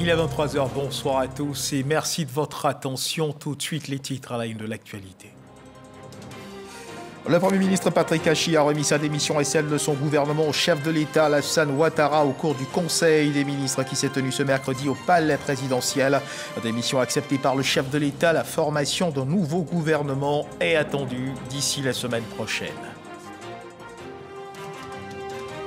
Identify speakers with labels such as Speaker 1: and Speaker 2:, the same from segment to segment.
Speaker 1: Il est 23 h, bonsoir à tous et merci de votre attention. Tout de suite, les titres à la une de l'actualité. Le Premier ministre Patrick Achi a remis sa démission et celle de son gouvernement au chef de l'État, Alassane Ouattara, au cours du Conseil des ministres qui s'est tenu ce mercredi au palais présidentiel. Démission acceptée par le chef de l'État, la formation d'un nouveau gouvernement est attendue d'ici la semaine prochaine.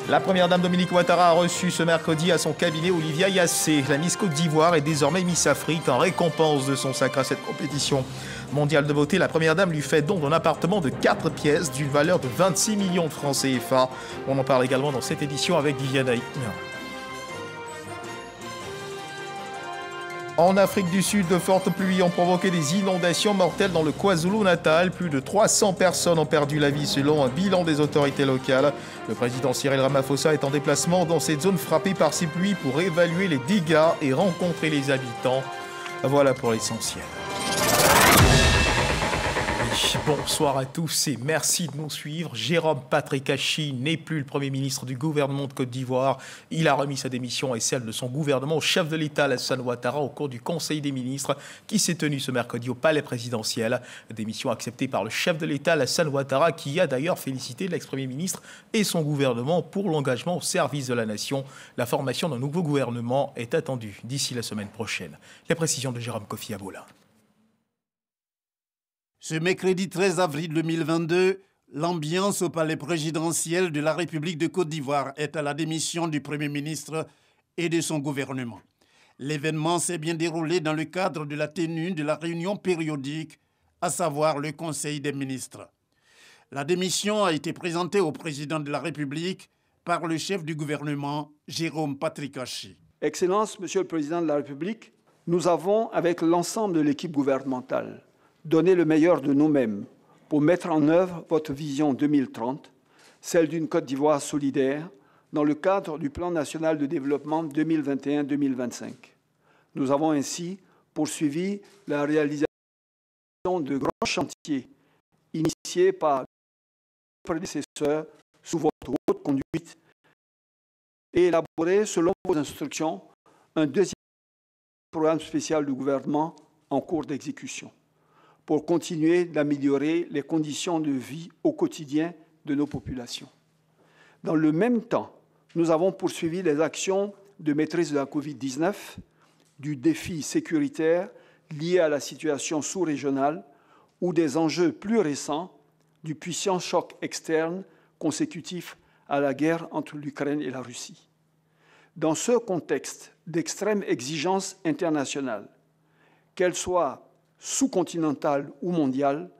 Speaker 1: La première dame Dominique Ouattara a reçu ce mercredi à son cabinet Olivia Yassé. La Miss Côte d'Ivoire est désormais Miss Afrique en récompense de son sacre à cette compétition mondiale de beauté. La première dame lui fait don d'un appartement de 4 pièces d'une valeur de 26 millions de francs CFA. On en parle également dans cette édition avec Viviane Haït. En Afrique du Sud, de fortes pluies ont provoqué des inondations mortelles dans le KwaZulu-Natal. Plus de 300 personnes ont perdu la vie selon un bilan des autorités locales. Le président Cyril Ramaphosa est en déplacement dans cette zone frappée par ces pluies pour évaluer les dégâts et rencontrer les habitants. Voilà pour l'essentiel. Bonsoir à tous et merci de nous suivre. Jérôme Patrick Achi n'est plus le Premier ministre du gouvernement de Côte d'Ivoire. Il a remis sa démission et celle de son gouvernement au chef de l'État, Alassane Ouattara, au cours du Conseil des ministres qui s'est tenu ce mercredi au palais présidentiel. Démission acceptée par le chef de l'État, Alassane Ouattara, qui a d'ailleurs félicité l'ex-Premier ministre et son gouvernement pour l'engagement au service de la nation. La formation d'un nouveau gouvernement est attendue d'ici la semaine prochaine. Les précisions de Jérôme Kofi Abola.
Speaker 2: Ce mercredi 13 avril 2022, l'ambiance au palais présidentiel de la République de Côte d'Ivoire est à la démission du Premier ministre et de son gouvernement. L'événement s'est bien déroulé dans le cadre de la tenue de la réunion périodique, à savoir le Conseil des ministres. La démission a été présentée au président de la République par le chef du gouvernement, Jérôme Patrick Achi.
Speaker 3: Excellence, Monsieur le Président de la République, nous avons, avec l'ensemble de l'équipe gouvernementale, donner le meilleur de nous-mêmes pour mettre en œuvre votre vision 2030, celle d'une Côte d'Ivoire solidaire, dans le cadre du Plan national de développement 2021-2025. Nous avons ainsi poursuivi la réalisation de grands chantiers initiés par vos prédécesseurs sous votre haute conduite et élaboré, selon vos instructions, un deuxième programme spécial du gouvernement en cours d'exécution, pour continuer d'améliorer les conditions de vie au quotidien de nos populations. Dans le même temps, nous avons poursuivi les actions de maîtrise de la Covid-19, du défi sécuritaire lié à la situation sous-régionale ou des enjeux plus récents du puissant choc externe consécutif à la guerre entre l'Ukraine et la Russie. Dans ce contexte d'extrême exigence internationale, qu'elle soit sous-continentale ou mondiale,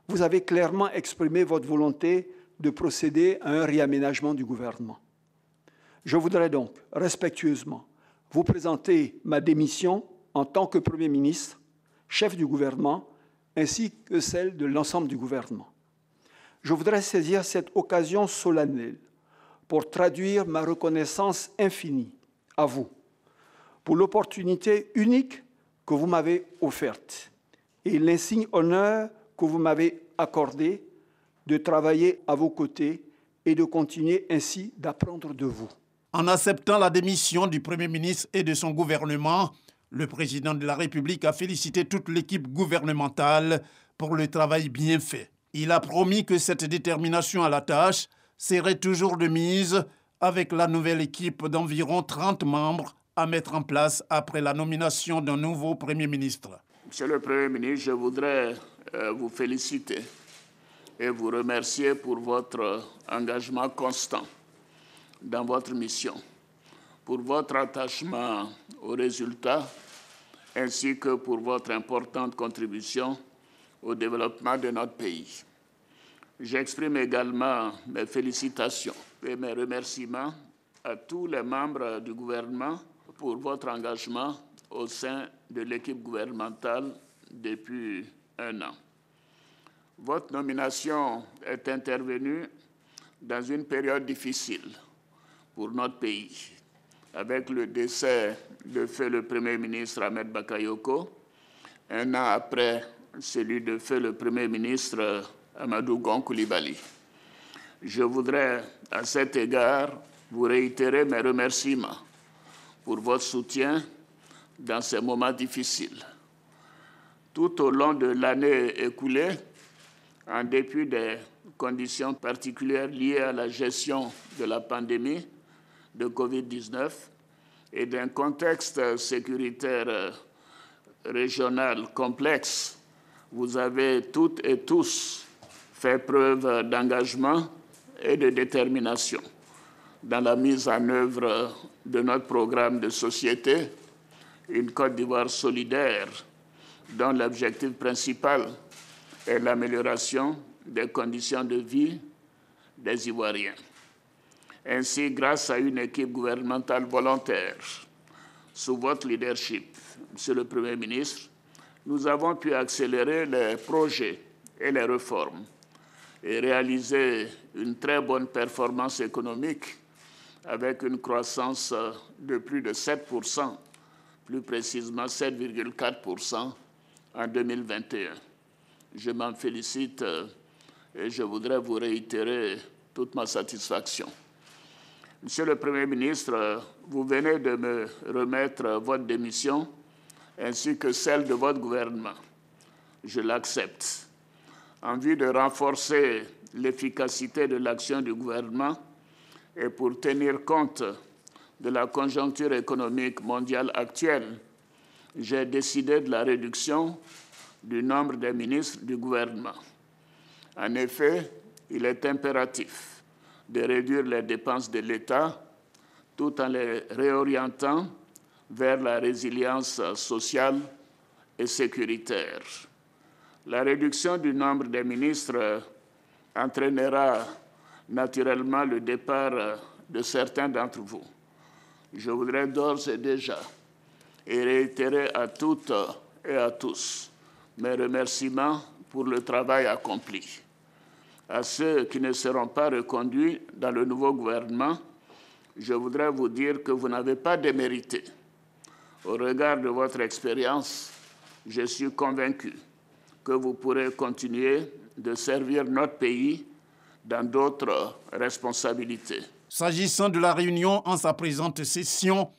Speaker 3: vous avez clairement exprimé votre volonté de procéder à un réaménagement du gouvernement. Je voudrais donc respectueusement vous présenter ma démission en tant que Premier ministre, chef du gouvernement, ainsi que celle de l'ensemble du gouvernement. Je voudrais saisir cette occasion solennelle pour traduire ma reconnaissance infinie à vous pour l'opportunité unique que vous m'avez offerte et l'insigne honneur que vous m'avez accordé de travailler à vos côtés et de continuer ainsi d'apprendre de vous.
Speaker 2: En acceptant la démission du Premier ministre et de son gouvernement, le président de la République a félicité toute l'équipe gouvernementale pour le travail bien fait. Il a promis que cette détermination à la tâche serait toujours de mise avec la nouvelle équipe d'environ 30 membres à mettre en place après la nomination d'un nouveau Premier ministre.
Speaker 4: Monsieur le Premier ministre, je voudrais vous féliciter et vous remercier pour votre engagement constant dans votre mission, pour votre attachement aux résultats, ainsi que pour votre importante contribution au développement de notre pays. J'exprime également mes félicitations et mes remerciements à tous les membres du gouvernement pour votre engagement au sein de l'équipe gouvernementale depuis un an. Votre nomination est intervenue dans une période difficile pour notre pays, avec le décès de feu le Premier ministre Ahmed Bakayoko, un an après celui de feu le Premier ministre Amadou Gon Coulibaly. Je voudrais, à cet égard, vous réitérer mes remerciements pour votre soutien dans ces moments difficiles. Tout au long de l'année écoulée, en dépit des conditions particulières liées à la gestion de la pandémie de Covid-19 et d'un contexte sécuritaire régional complexe, vous avez toutes et tous fait preuve d'engagement et de détermination dans la mise en œuvre de notre programme de société, une Côte d'Ivoire solidaire, dont l'objectif principal est l'amélioration des conditions de vie des Ivoiriens. Ainsi, grâce à une équipe gouvernementale volontaire, sous votre leadership, Monsieur le Premier ministre, nous avons pu accélérer les projets et les réformes et réaliser une très bonne performance économique avec une croissance de plus de 7%, plus précisément 7,4% en 2021. Je m'en félicite et je voudrais vous réitérer toute ma satisfaction. Monsieur le Premier ministre, vous venez de me remettre votre démission ainsi que celle de votre gouvernement. Je l'accepte. En vue de renforcer l'efficacité de l'action du gouvernement et pour tenir compte de la conjoncture économique mondiale actuelle, j'ai décidé de la réduction du nombre des ministres du gouvernement. En effet, il est impératif de réduire les dépenses de l'État tout en les réorientant vers la résilience sociale et sécuritaire. La réduction du nombre des ministres entraînera naturellement le départ de certains d'entre vous. Je voudrais d'ores et déjà et réitérer à toutes et à tous mes remerciements pour le travail accompli. À ceux qui ne seront pas reconduits dans le nouveau gouvernement, je voudrais vous dire que vous n'avez pas démérité. Au regard de votre expérience, je suis convaincu que vous pourrez continuer de servir notre pays dans d'autres responsabilités.
Speaker 2: S'agissant de la réunion en sa présente session,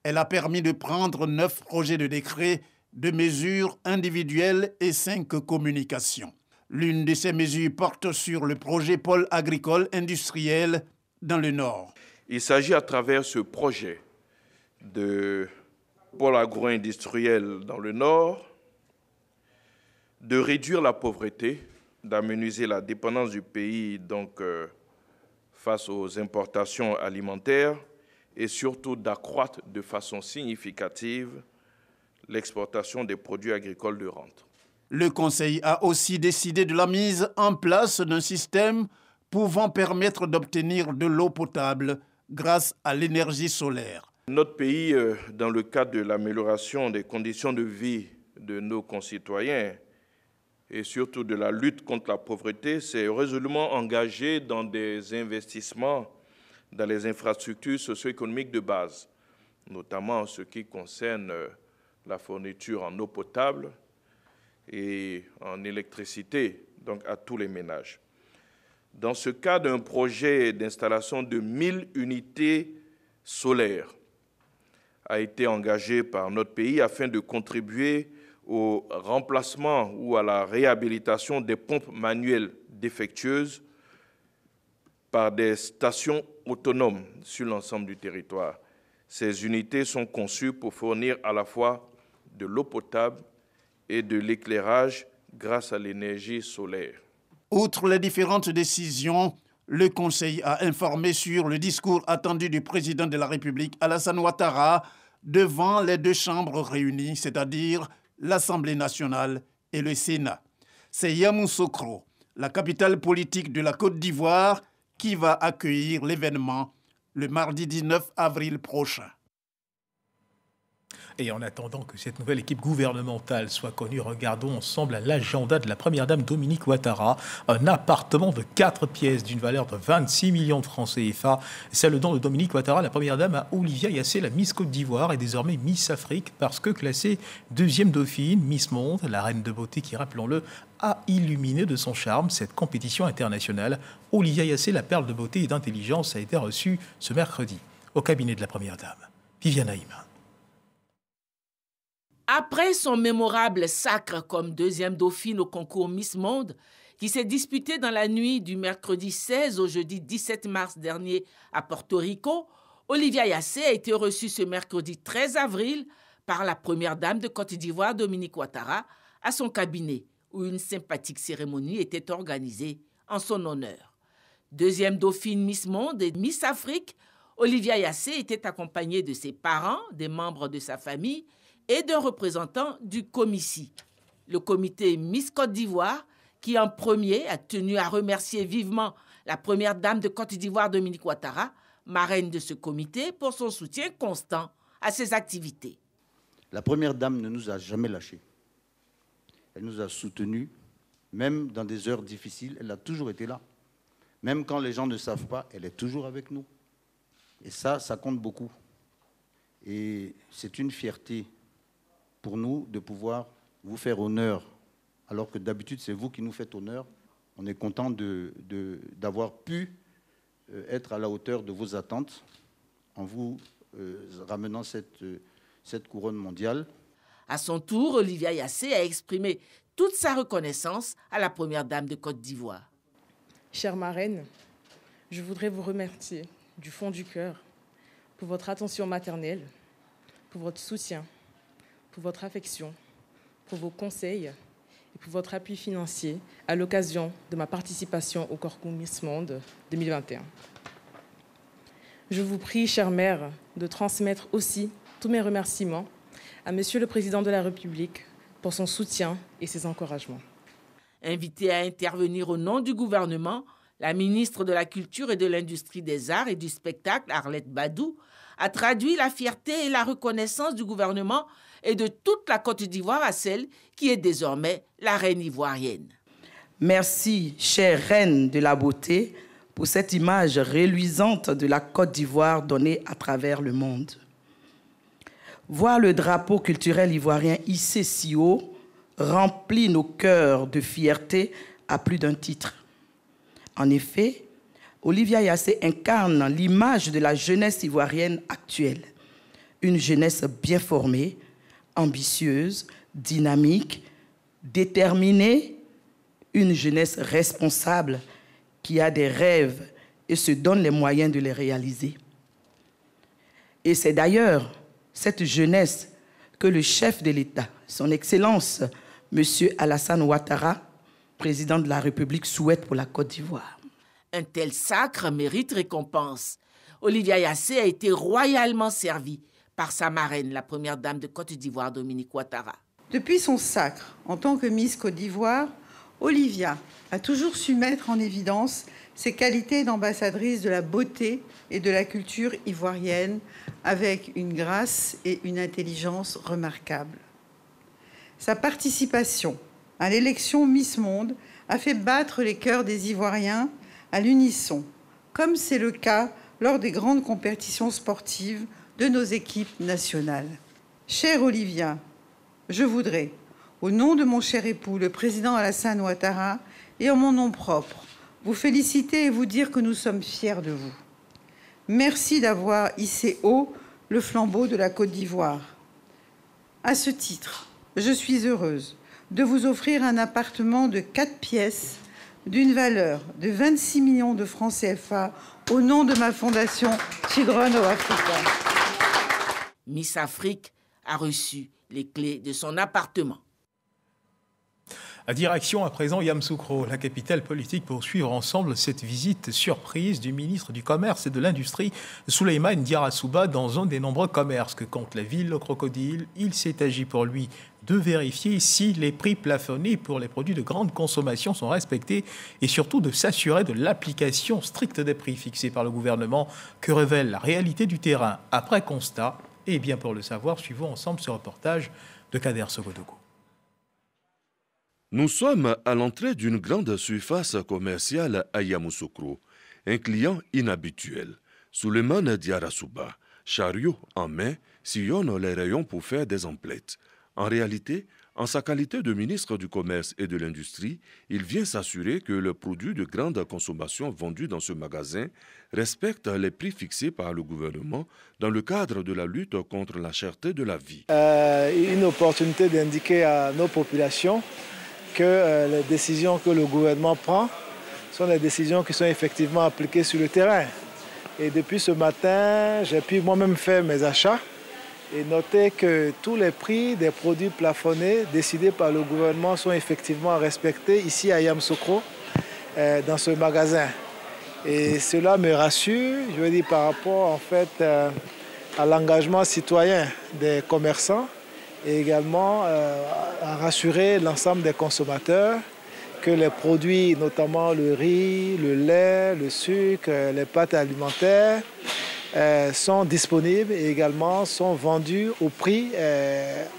Speaker 2: elle a permis de prendre 9 projets de décret, 2 mesures individuelles et 5 communications. L'une de ces mesures porte sur le projet pôle agricole industriel dans le Nord.
Speaker 5: Il s'agit à travers ce projet de pôle agro-industriel dans le Nord de réduire la pauvreté, d'amenuiser la dépendance du pays face aux importations alimentaires et surtout d'accroître de façon significative l'exportation des produits agricoles de rente.
Speaker 2: Le Conseil a aussi décidé de la mise en place d'un système pouvant permettre d'obtenir de l'eau potable grâce à l'énergie solaire.
Speaker 5: Notre pays, dans le cadre de l'amélioration des conditions de vie de nos concitoyens et surtout de la lutte contre la pauvreté, s'est résolument engagé dans des investissements dans les infrastructures socio-économiques de base, notamment en ce qui concerne la fourniture en eau potable et en électricité, donc à tous les ménages. Dans ce cadre, un projet d'installation de 1000 unités solaires a été engagé par notre pays afin de contribuer au remplacement ou à la réhabilitation des pompes manuelles défectueuses par des stations autonomes sur l'ensemble du territoire. Ces unités sont conçues pour fournir à la fois de l'eau potable et de l'éclairage grâce à l'énergie solaire.
Speaker 2: Outre les différentes décisions, le Conseil a informé sur le discours attendu du président de la République, Alassane Ouattara, devant les 2 chambres réunies, c'est-à-dire l'Assemblée nationale et le Sénat. C'est Yamoussoukro, la capitale politique de la Côte d'Ivoire, qui va accueillir l'événement le mardi 19 avril prochain.
Speaker 1: Et en attendant que cette nouvelle équipe gouvernementale soit connue, regardons ensemble l'agenda de la première dame Dominique Ouattara. Un appartement de 4 pièces d'une valeur de 26 millions de francs CFA. C'est le don de Dominique Ouattara, la première dame, à Olivia Yassé, la Miss Côte d'Ivoire et désormais Miss Afrique, parce que classée 2e dauphine, Miss Monde, la reine de beauté qui, rappelons-le, a illuminé de son charme cette compétition internationale. Olivia Yassé, la perle de beauté et d'intelligence, a été reçue ce mercredi au cabinet de la première dame. Viviane Haïm.
Speaker 6: Après son mémorable sacre comme deuxième dauphine au concours Miss Monde, qui s'est disputé dans la nuit du mercredi 16 au jeudi 17 mars dernier à Porto Rico, Olivia Yassé a été reçue ce mercredi 13 avril par la première dame de Côte d'Ivoire, Dominique Ouattara, à son cabinet, où une sympathique cérémonie était organisée en son honneur. Deuxième dauphine Miss Monde et Miss Afrique, Olivia Yassé était accompagnée de ses parents, des membres de sa famille et d'un représentant du Comici, le comité Miss Côte d'Ivoire, qui en premier a tenu à remercier vivement la première dame de Côte d'Ivoire, Dominique Ouattara, marraine de ce comité, pour son soutien constant à ses activités.
Speaker 7: La première dame ne nous a jamais lâchés. Elle nous a soutenus, même dans des heures difficiles, elle a toujours été là. Même quand les gens ne savent pas, elle est toujours avec nous. Et ça compte beaucoup. Et c'est une fierté pour nous de pouvoir vous faire honneur, alors que d'habitude c'est vous qui nous faites honneur. On est content d'avoir pu être à la hauteur de vos attentes en vous ramenant cette couronne mondiale.
Speaker 6: À son tour, Olivia Yassé a exprimé toute sa reconnaissance à la première dame de Côte d'Ivoire.
Speaker 8: Chère marraine, je voudrais vous remercier du fond du cœur pour votre attention maternelle, pour votre soutien, pour votre affection, pour vos conseils et pour votre appui financier à l'occasion de ma participation au concours Miss Monde 2021. Je vous prie, chère mère, de transmettre aussi tous mes remerciements à Monsieur le Président de la République pour son soutien et ses encouragements.
Speaker 6: Invitée à intervenir au nom du gouvernement, la ministre de la Culture et de l'Industrie des Arts et du Spectacle, Arlette Badou, a traduit la fierté et la reconnaissance du gouvernement et de toute la Côte d'Ivoire à celle qui est désormais la reine ivoirienne.
Speaker 9: Merci, chère reine de la beauté, pour cette image reluisante de la Côte d'Ivoire donnée à travers le monde. Voir le drapeau culturel ivoirien hissé si haut remplit nos cœurs de fierté à plus d'un titre. En effet, Olivia Yassé incarne l'image de la jeunesse ivoirienne actuelle. Une jeunesse bien formée, ambitieuse, dynamique, déterminée, une jeunesse responsable qui a des rêves et se donne les moyens de les réaliser. Et c'est d'ailleurs cette jeunesse que le chef de l'État, son Excellence, M. Alassane Ouattara, président de la République, souhaite pour la Côte d'Ivoire.
Speaker 6: Un tel sacre mérite récompense. Olivia Yassé a été royalement servie par sa marraine, la première dame de Côte d'Ivoire, Dominique Ouattara.
Speaker 10: Depuis son sacre, en tant que Miss Côte d'Ivoire, Olivia a toujours su mettre en évidence ses qualités d'ambassadrice de la beauté et de la culture ivoirienne avec une grâce et une intelligence remarquables. Sa participation à l'élection Miss Monde a fait battre les cœurs des Ivoiriens à l'unisson, comme c'est le cas lors des grandes compétitions sportives de nos équipes nationales. Chère Olivia, je voudrais, au nom de mon cher époux, le président Alassane Ouattara, et en mon nom propre, vous féliciter et vous dire que nous sommes fiers de vous. Merci d'avoir hissé haut le flambeau de la Côte d'Ivoire. À ce titre, je suis heureuse de vous offrir un appartement de 4 pièces d'une valeur de 26 millions de francs CFA au nom de ma fondation Children of Africa.
Speaker 6: Miss Afrique a reçu les clés de son appartement.
Speaker 1: À direction à présent Yamoussoukro, la capitale politique, pour suivre ensemble cette visite surprise du ministre du Commerce et de l'Industrie, Souleymane Diarra-Souba, dans un des nombreux commerces que compte la ville au Crocodile. Il s'est agi pour lui de vérifier si les prix plafonnés pour les produits de grande consommation sont respectés et surtout de s'assurer de l'application stricte des prix fixés par le gouvernement que révèle la réalité du terrain. Après constat, et bien pour le savoir, suivons ensemble ce reportage de Kader Sogodougou.
Speaker 11: Nous sommes à l'entrée d'une grande surface commerciale à Yamoussoukro. Un client inhabituel, Souleymane Diarra-Souba, chariot en main, sillonne les rayons pour faire des emplettes. En réalité, En sa qualité de ministre du Commerce et de l'Industrie, il vient s'assurer que le produit de grande consommation vendu dans ce magasin respecte les prix fixés par le gouvernement dans le cadre de la lutte contre la cherté de la vie.
Speaker 12: Une opportunité d'indiquer à nos populations que les décisions que le gouvernement prend sont des décisions qui sont effectivement appliquées sur le terrain. Et depuis ce matin, j'ai pu moi-même faire mes achats et noter que tous les prix des produits plafonnés décidés par le gouvernement sont effectivement respectés ici à Yamoussoukro, dans ce magasin. Et cela me rassure, je veux dire, par rapport en fait à l'engagement citoyen des commerçants et également à rassurer l'ensemble des consommateurs que les produits, notamment le riz, le lait, le sucre, les pâtes alimentaires, sont disponibles et également sont vendus au prix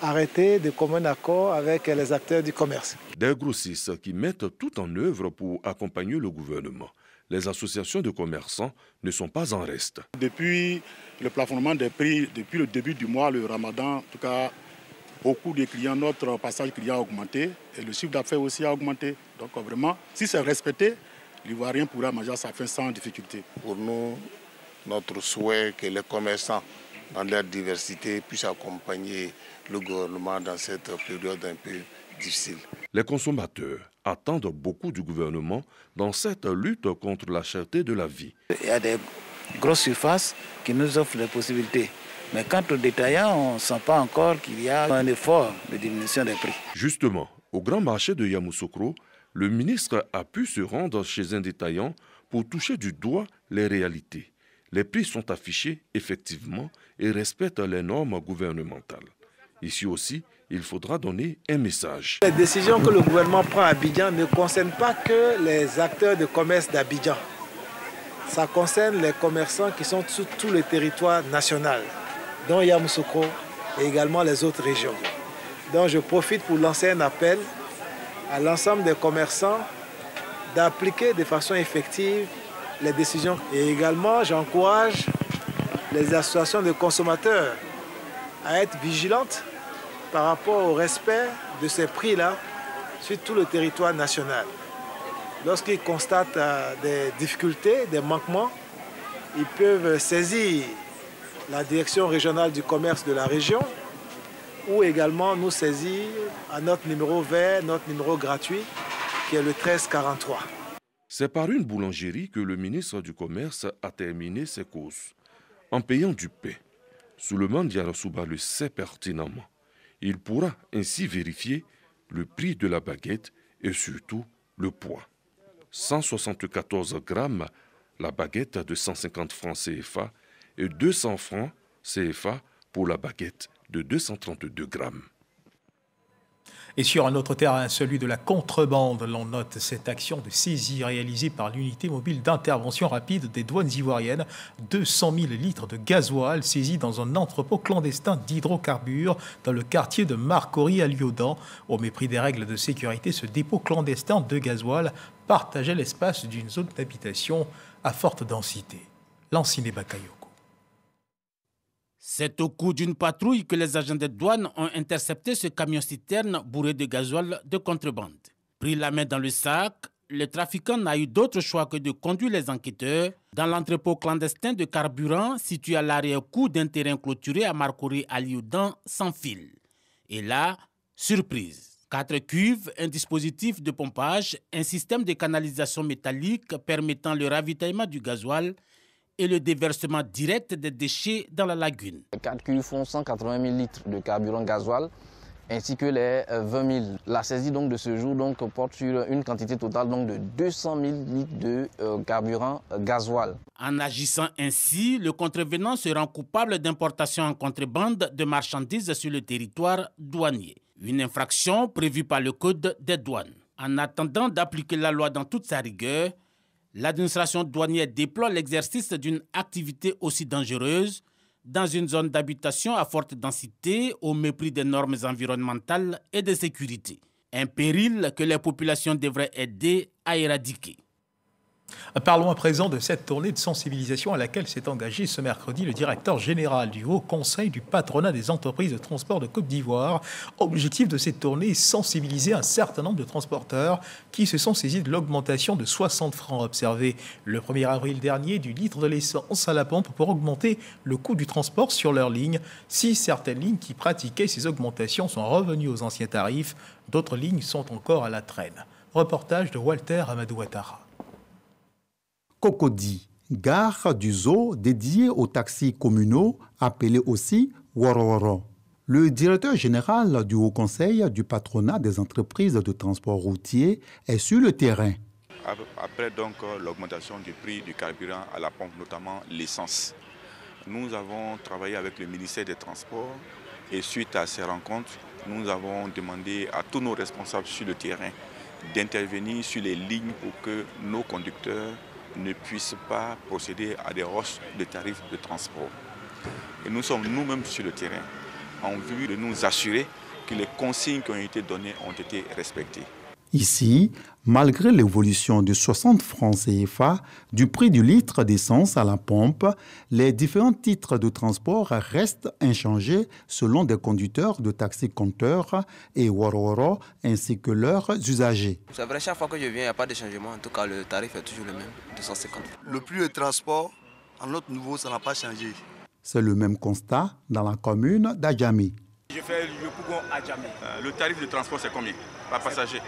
Speaker 12: arrêté de commun accord avec les acteurs du commerce.
Speaker 11: Des grossistes qui mettent tout en œuvre pour accompagner le gouvernement. Les associations de commerçants ne sont pas en reste.
Speaker 13: Depuis le plafonnement des prix, depuis le début du mois, le Ramadan, en tout cas, beaucoup de clients, notre passage client a augmenté et le chiffre d'affaires aussi a augmenté. Donc vraiment, si c'est respecté, l'Ivoirien pourra manger à sa faim sans difficulté.
Speaker 14: Pour nous, notre souhait que les commerçants, dans leur diversité, puissent accompagner le gouvernement dans cette période un peu difficile.
Speaker 11: Les consommateurs attendent beaucoup du gouvernement dans cette lutte contre la cherté de la vie.
Speaker 15: Il y a des grosses surfaces qui nous offrent des possibilités. Mais quant aux détaillants, on ne sent pas encore qu'il y a un effort de diminution des prix.
Speaker 11: Justement, au grand marché de Yamoussoukro, le ministre a pu se rendre chez un détaillant pour toucher du doigt les réalités. Les prix sont affichés effectivement et respectent les normes gouvernementales. Ici aussi, il faudra donner un message.
Speaker 12: Les décisions que le gouvernement prend à Abidjan ne concernent pas que les acteurs de commerce d'Abidjan. Ça concerne les commerçants qui sont sur tout le territoire national, dont Yamoussoukro et également les autres régions. Donc je profite pour lancer un appel à l'ensemble des commerçants d'appliquer de façon effective les décisions. Et également, j'encourage les associations de consommateurs à être vigilantes par rapport au respect de ces prix-là sur tout le territoire national. Lorsqu'ils constatent des difficultés, des manquements, ils peuvent saisir la direction régionale du commerce de la région ou également nous saisir à notre numéro vert, notre numéro gratuit, qui est le 1343.
Speaker 11: C'est par une boulangerie que le ministre du Commerce a terminé ses courses. En payant du pain, Souleymane Diarra-Souba le sait pertinemment. Il pourra ainsi vérifier le prix de la baguette et surtout le poids. 174 grammes, la baguette de 150 francs CFA et 200 francs CFA pour la baguette de 232 grammes.
Speaker 1: Et sur un autre terrain, celui de la contrebande, l'on note cette action de saisie réalisée par l'unité mobile d'intervention rapide des douanes ivoiriennes. 200 000 litres de gasoil saisis dans un entrepôt clandestin d'hydrocarbures dans le quartier de Marcory à Lyodan. Au mépris des règles de sécurité, ce dépôt clandestin de gasoil partageait l'espace d'une zone d'habitation à forte densité. Lanciné Bakayoko.
Speaker 16: C'est au cours d'une patrouille que les agents des douanes ont intercepté ce camion-citerne bourré de gasoil de contrebande. Pris la main dans le sac, le trafiquant n'a eu d'autre choix que de conduire les enquêteurs dans l'entrepôt clandestin de carburant situé à l'arrière-cour d'un terrain clôturé à Marcory à Lyodan sans fil. Et là, surprise. 4 cuves, un dispositif de pompage, un système de canalisation métallique permettant le ravitaillement du gasoil et le déversement direct des déchets dans la lagune.
Speaker 17: Les 4 cuves font 180 000 litres de carburant gasoil ainsi que les 20 000. La saisie donc, de ce jour donc, porte sur une quantité totale donc, de 200 000 litres de carburant gasoil.
Speaker 16: En agissant ainsi, le contrevenant se rend coupable d'importation en contrebande de marchandises sur le territoire douanier. Une infraction prévue par le Code des douanes. En attendant d'appliquer la loi dans toute sa rigueur, l'administration douanière déplore l'exercice d'une activité aussi dangereuse dans une zone d'habitation à forte densité au mépris des normes environnementales et de sécurité. Un péril que les populations devraient aider à éradiquer.
Speaker 1: Parlons à présent de cette tournée de sensibilisation à laquelle s'est engagé ce mercredi le directeur général du Haut Conseil du patronat des entreprises de transport de Côte d'Ivoire. Objectif de cette tournée est sensibiliser un certain nombre de transporteurs qui se sont saisis de l'augmentation de 60 francs observée le 1er avril dernier du litre de l'essence à la pompe pour augmenter le coût du transport sur leur ligne. Si certaines lignes qui pratiquaient ces augmentations sont revenues aux anciens tarifs, d'autres lignes sont encore à la traîne. Reportage de Walter Amadou Ouattara.
Speaker 18: Cocody, gare du zoo dédiée aux taxis communaux, appelés aussi Woroworo. Le directeur général du Haut Conseil du patronat des entreprises de transport routier est sur le terrain.
Speaker 19: Après donc l'augmentation du prix du carburant à la pompe, notamment l'essence, nous avons travaillé avec le ministère des Transports et suite à ces rencontres, nous avons demandé à tous nos responsables sur le terrain d'intervenir sur les lignes pour que nos conducteurs ne puissent pas procéder à des hausses de tarifs de transport. Et nous sommes nous-mêmes sur le terrain en vue de nous assurer que les consignes qui ont été données ont été respectées.
Speaker 18: Ici, malgré l'évolution de 60 francs CFA du prix du litre d'essence à la pompe, les différents titres de transport restent inchangés selon des conducteurs de taxi-compteurs et Woroworo ainsi que leurs usagers.
Speaker 20: C'est vrai, chaque fois que je viens, il n'y a pas de changement. En tout cas, le tarif est toujours le même, 250.
Speaker 21: Le prix de transport, en notre niveau, ça n'a pas changé.
Speaker 18: C'est le même constat dans la commune d'Adjamé.
Speaker 22: Je fais Yopougon à Djamé.
Speaker 19: Le tarif de transport, c'est combien par passager?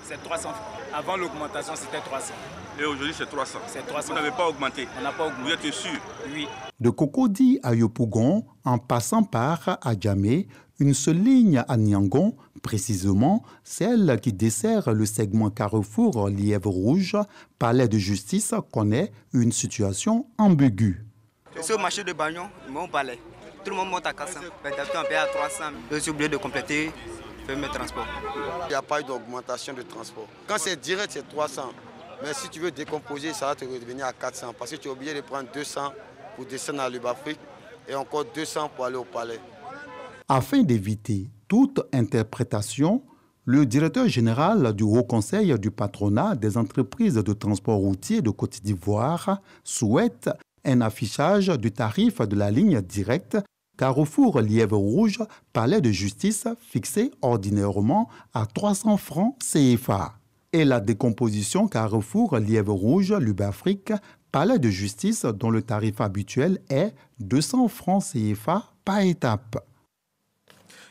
Speaker 22: C'est 300 francs. Avant l'augmentation, c'était 300.
Speaker 19: Et aujourd'hui, c'est 300.
Speaker 22: C'est 300.
Speaker 19: Vous n'avez pas augmenté?
Speaker 22: On n'a pas augmenté.
Speaker 19: Vous êtes sûr?
Speaker 22: Oui.
Speaker 18: De Cocody à Yopougon, en passant par Adjamé, une seule ligne à Niangon, précisément celle qui dessert le segment Carrefour Lièvre Rouge, palais de justice, connaît une situation ambiguë.
Speaker 20: C'est au marché de Bagnon, mon palais. Tout le monde monte à 400. D'habitude, on paye à 300. Je suis obligé de compléter mes transports.
Speaker 21: Il n'y a pas eu d'augmentation de transport. Quand c'est direct, c'est 300. Mais si tu veux décomposer, ça va te revenir à 400. Parce que tu es obligé de prendre 200 pour descendre à l'Ubafrique et encore 200 pour aller au palais.
Speaker 18: Afin d'éviter toute interprétation, le directeur général du Haut Conseil du patronat des entreprises de transport routier de Côte d'Ivoire souhaite un affichage du tarif de la ligne directe Carrefour Lièvre Rouge, palais de justice fixé ordinairement à 300 francs CFA. Et la décomposition Carrefour Lièvre Rouge, Lubafrique, palais de justice dont le tarif habituel est 200 francs CFA par étape.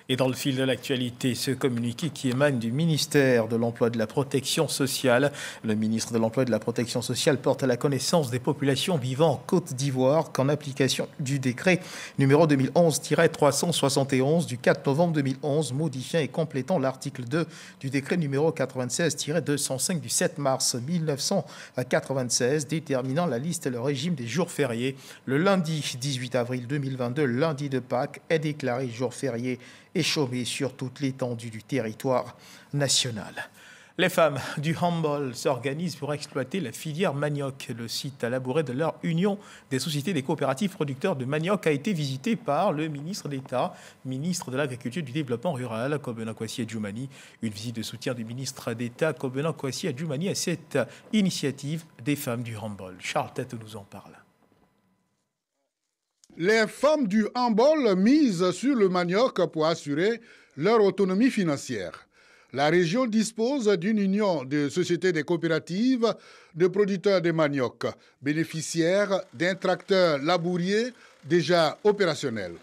Speaker 1: Et dans le fil de l'actualité, ce communiqué qui émane du ministère de l'Emploi et de la Protection sociale. Le ministre de l'Emploi et de la Protection sociale porte à la connaissance des populations vivant en Côte d'Ivoire qu'en application du décret numéro 2011-371 du 4 novembre 2011, modifiant et complétant l'article 2 du décret numéro 96-205 du 7 mars 1996, déterminant la liste et le régime des jours fériés. Le lundi 18 avril 2022, lundi de Pâques, est déclaré jour férié et chômé sur toute l'étendue du territoire national. Les femmes du Humboldt s'organisent pour exploiter la filière manioc. Le site à labourer de leur union des sociétés des coopératives producteurs de manioc a été visité par le ministre d'État, ministre de l'Agriculture et du Développement rural, Kobena Kwasi Adjoumani. Une visite de soutien du ministre d'État, Kobena Kwasi Adjoumani, à cette initiative des femmes du Humboldt. Charles Tête nous en parle.
Speaker 23: Les femmes du Humboldt misent sur le manioc pour assurer leur autonomie financière. La région dispose d'une union de sociétés des coopératives de producteurs de manioc, bénéficiaires d'un tracteur labourier déjà opérationnel.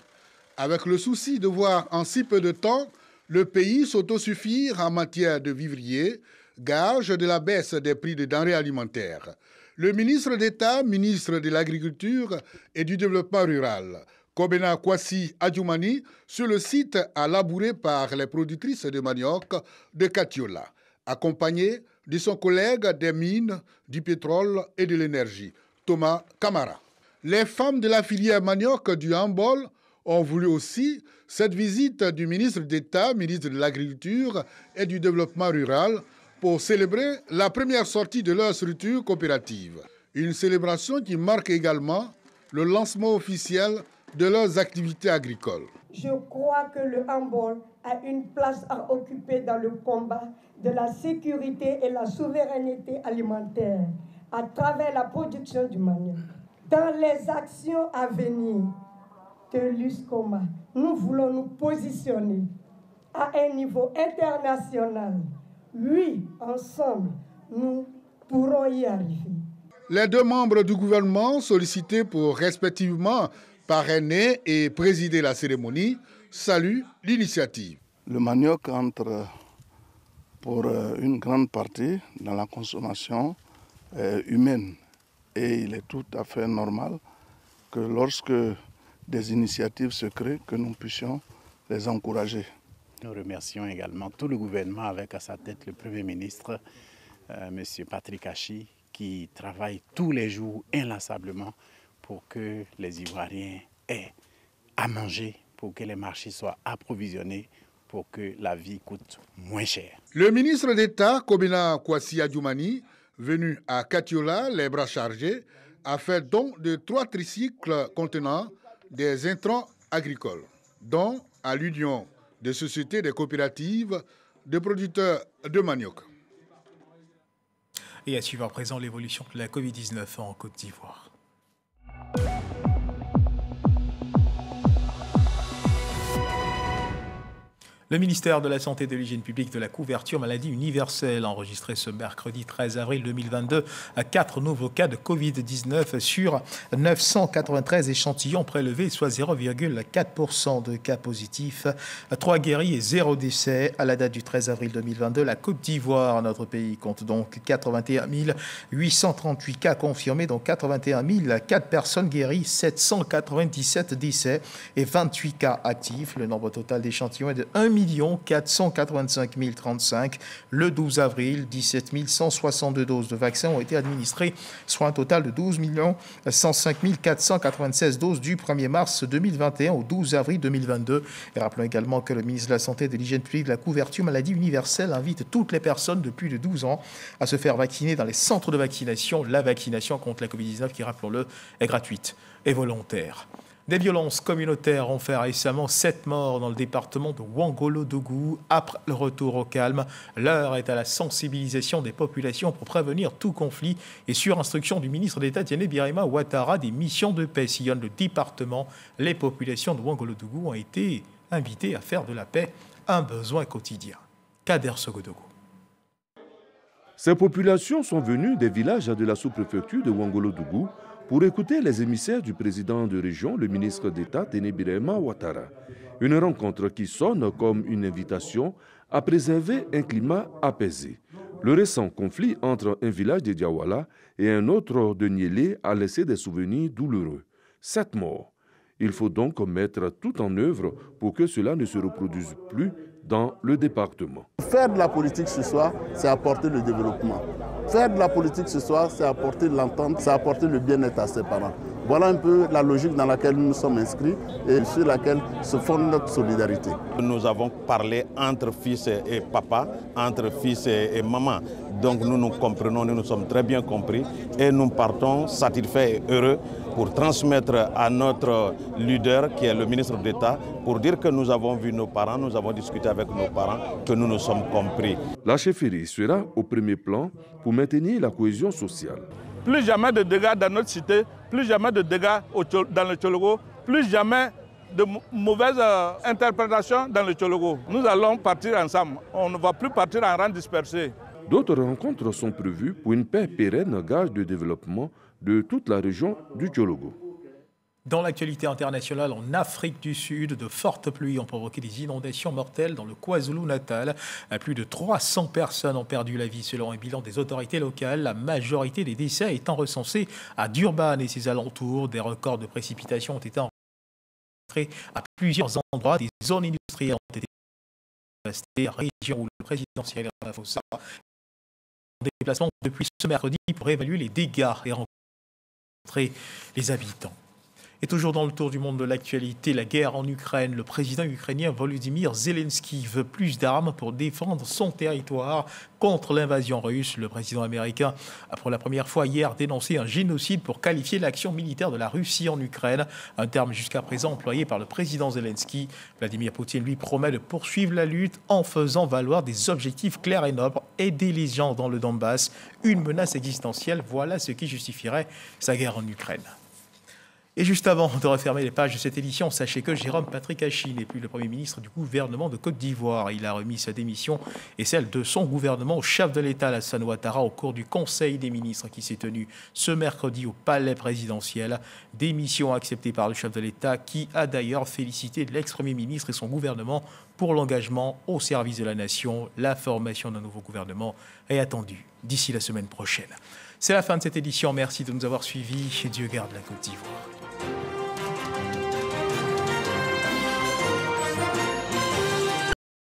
Speaker 23: Avec le souci de voir en si peu de temps le pays s'autosuffire en matière de vivriers, gage de la baisse des prix des denrées alimentaires. Le ministre d'État, ministre de l'Agriculture et du Développement rural, Kobena Kwasi Adjoumani, sur le site à labourer par les productrices de manioc de Katiola, accompagné de son collègue des mines, du pétrole et de l'énergie, Thomas Kamara. Les femmes de la filière manioc du Humboldt ont voulu aussi cette visite du ministre d'État, ministre de l'Agriculture et du Développement rural, pour célébrer la première sortie de leur structure coopérative. Une célébration qui marque également le lancement officiel de leurs activités agricoles.
Speaker 24: Je crois que le Humboldt a une place à occuper dans le combat de la sécurité et la souveraineté alimentaire. à travers la production du manioc. Dans les actions à venir de l'USCOMA, nous voulons nous positionner à un niveau international. Oui, ensemble, nous pourrons y arriver.
Speaker 23: Les deux membres du gouvernement sollicités pour respectivement parrainer et présider la cérémonie saluent l'initiative.
Speaker 2: Le manioc entre pour une grande partie dans la consommation humaine et il est tout à fait normal que lorsque des initiatives se créent, que nous puissions les encourager.
Speaker 3: Nous remercions également tout le gouvernement avec à sa tête le Premier ministre, M. Patrick Achi, qui travaille tous les jours inlassablement pour que les Ivoiriens aient à manger, pour que les marchés soient approvisionnés, pour que la vie coûte moins cher.
Speaker 23: Le ministre d'État, Kobina Kwasi Adjoumani, venu à Katiola, les bras chargés, a fait don de 3 tricycles contenant des intrants agricoles, dont à l'Union des sociétés des coopératives de producteurs de manioc.
Speaker 1: Et à suivre à présent l'évolution de la Covid-19 en Côte d'Ivoire. Le ministère de la Santé et de l'Hygiène publique de la couverture maladie universelle a enregistré ce mercredi 13 avril 2022 4 nouveaux cas de Covid-19 sur 993 échantillons prélevés, soit 0,4% de cas positifs, 3 guéris et 0 décès. À la date du 13 avril 2022, la Côte d'Ivoire, notre pays, compte donc 81 838 cas confirmés, dont 81 004 personnes guéries, 797 décès et 28 cas actifs. Le nombre total d'échantillons est de 1 485 035. Le 12 avril, 17 162 doses de vaccins ont été administrées, soit un total de 12 105 496 doses du 1er mars 2021 au 12 avril 2022. Et rappelons également que le ministre de la Santé et de l'Hygiène publique de la couverture maladie universelle invite toutes les personnes de plus de 12 ans à se faire vacciner dans les centres de vaccination. La vaccination contre la Covid-19, qui, rappelons-le, est gratuite et volontaire. Des violences communautaires ont fait récemment 7 morts dans le département de Ouangolo-Dougou. Après le retour au calme, l'heure est à la sensibilisation des populations pour prévenir tout conflit. Et sur instruction du ministre d'État Diéné Birima Ouattara, des missions de paix sillonnent le département. Les populations de Ouangolo-Dougou ont été invitées à faire de la paix un besoin quotidien. Kader Sogodogo.
Speaker 11: Ces populations sont venues des villages de la sous-préfecture de Ouangolo-Dougou pour écouter les émissaires du président de région, le ministre d'État Diéné Birima Ouattara. Une rencontre qui sonne comme une invitation à préserver un climat apaisé. Le récent conflit entre un village de Diawala et un autre de Niélé a laissé des souvenirs douloureux. 7 morts. Il faut donc mettre tout en œuvre pour que cela ne se reproduise plus dans le département.
Speaker 4: Faire de la politique ce soir, c'est apporter le développement. Faire de la politique ce soir, c'est apporter l'entente, c'est apporter le bien-être à ses parents. Voilà un peu la logique dans laquelle nous nous sommes inscrits et sur laquelle se fonde notre solidarité.
Speaker 5: Nous avons parlé entre fils et papa, entre fils et maman. Donc nous nous comprenons, nous nous sommes très bien compris et nous partons satisfaits et heureux pour transmettre à notre leader qui est le ministre d'État pour dire que nous avons vu nos parents, nous avons discuté avec nos parents, que nous nous sommes compris.
Speaker 11: La chefferie sera au premier plan pour maintenir la cohésion sociale.
Speaker 25: Plus jamais de dégâts dans notre cité, plus jamais de dégâts dans le Tchologo, plus jamais de mauvaises interprétations dans le Tchologo. Nous allons partir ensemble, on ne va plus partir en rang dispersé.
Speaker 11: D'autres rencontres sont prévues pour une paix pérenne, gage de développement de toute la région du Tchologo.
Speaker 1: Dans l'actualité internationale, en Afrique du Sud, de fortes pluies ont provoqué des inondations mortelles dans le KwaZulu-Natal. Plus de 300 personnes ont perdu la vie selon un bilan des autorités locales. La majorité des décès étant recensés à Durban et ses alentours. Des records de précipitations ont été enregistrés à plusieurs endroits. Des zones industrielles ont été dévastées. Région où le président Cyril Ramaphosa est en déplacement depuis ce mercredi pour évaluer les dégâts et rencontrer les habitants. Et toujours dans le tour du monde de l'actualité, la guerre en Ukraine. Le président ukrainien Volodymyr Zelensky veut plus d'armes pour défendre son territoire contre l'invasion russe. Le président américain a pour la première fois hier dénoncé un génocide pour qualifier l'action militaire de la Russie en Ukraine, un terme jusqu'à présent employé par le président Zelensky. Vladimir Poutine lui promet de poursuivre la lutte en faisant valoir des objectifs clairs et nobles, aider les gens dans le Donbass, une menace existentielle. Voilà ce qui justifierait sa guerre en Ukraine. Et juste avant de refermer les pages de cette édition, sachez que Jérôme Patrick-Achi n'est plus le Premier ministre du gouvernement de Côte d'Ivoire. Il a remis sa démission et celle de son gouvernement au chef de l'État, Alassane Ouattara, au cours du Conseil des ministres qui s'est tenu ce mercredi au palais présidentiel. Démission acceptée par le chef de l'État qui a d'ailleurs félicité l'ex-Premier ministre et son gouvernement pour l'engagement au service de la nation. La formation d'un nouveau gouvernement est attendue d'ici la semaine prochaine. C'est la fin de cette édition. Merci de nous avoir suivis. Dieu garde la Côte d'Ivoire.